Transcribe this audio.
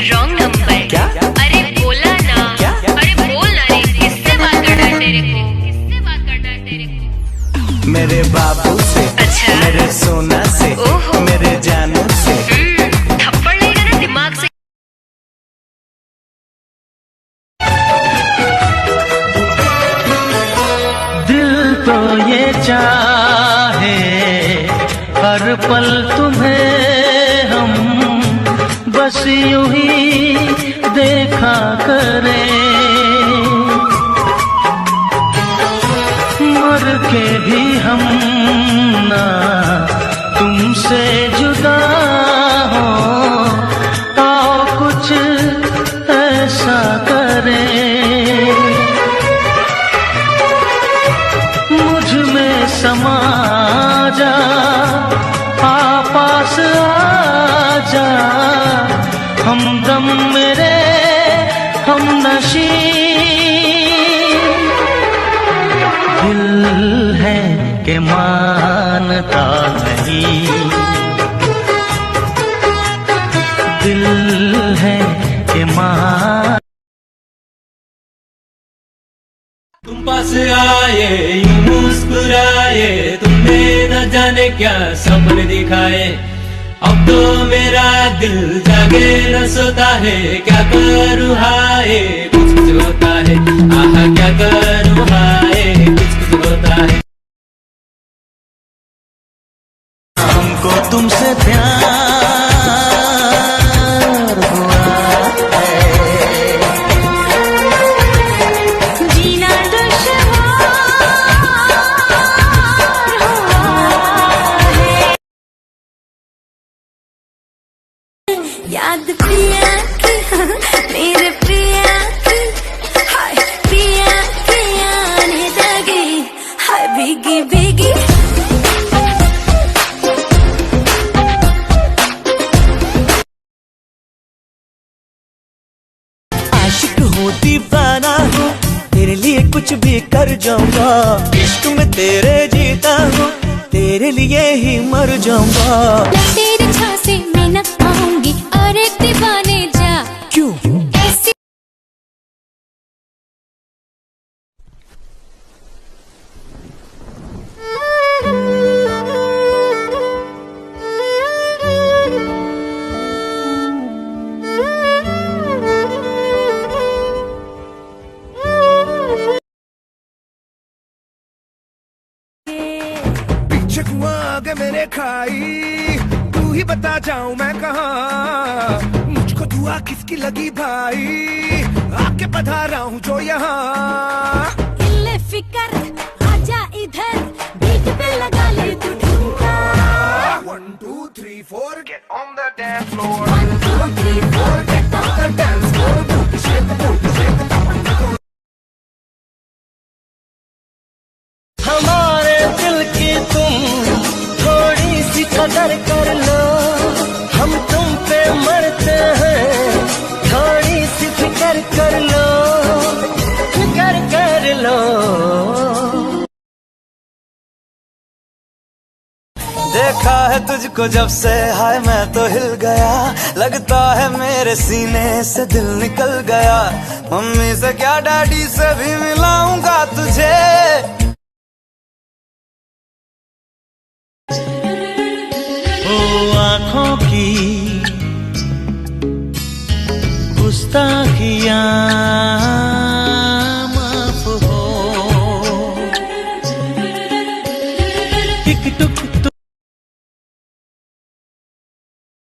Wrong number. क्या? अरे बोला ना। क्या? अरे बोल ना रे, किससे बात करना है तेरे को? किससे बात करना है तेरे को? मेरे बाबू से। अच्छा। मेरे सोना से। ओहो। मेरे जानू से। थप्पड़ लेगा ना दिमाग से। दिल तो ये चाहे हर पल तुम्हें हम बस यूं ही देखा करें, मर के भी हम ना तुमसे जुदा हो, आओ कुछ ऐसा करें, मुझ में समा जा, पास आ जा, हमदम मेरे हम नशी, दिल है कि मानता नहीं, दिल है कि तुम पास आए यूं मुस्कुराए, तुमने न जाने क्या सपने दिखाए, अब तो मेरा दिल जागे न सोता है, क्या करूँ हाय कुछ कुछ होता है, आहा क्या करूँ हाय कुछ कुछ होता है। हमको तुमसे प्यार हुआ है, जीना दुश्वार हुआ है। याद पिया की मेरे प्रिया की, हाय पिया की आने लगी, हाय भीगी भीगी। आशिक हूँ दीवाना हूँ, तेरे लिए कुछ भी कर जाऊंगा, इश्क में तेरे जीता हूँ, तेरे लिए ही मर जाऊंगा। तेरे झांसे में न आऊंगी और एक दीवाने जा, क्यों? ऐसी पीछे कुआं आगे मेरे खाई, तू ही बता जाऊं मैं कहाँ, मुझको दुआ किसकी लगी भाई, आके पधारा हूँ जो यहाँ। इल्ले फिकर आजा इधर, बीट पे लगा ले तू ठुमका, 1 2 3 4 get on the dance floor, 1 2 3 4 get on the dance floor, हमारे दिल की तुम थोड़ी सी कदर कर लो, हम तुम पे मरते हैं, थोड़ी सी फिक्र कर लो, फिक्र कर लो। देखा है तुझको जब से हाय मैं तो हिल गया, लगता है मेरे सीने से दिल निकल गया, मम्मी से क्या डैडी से भी मिलाऊंगा तुझे। ओ आँखों की गुस्ताखियाँ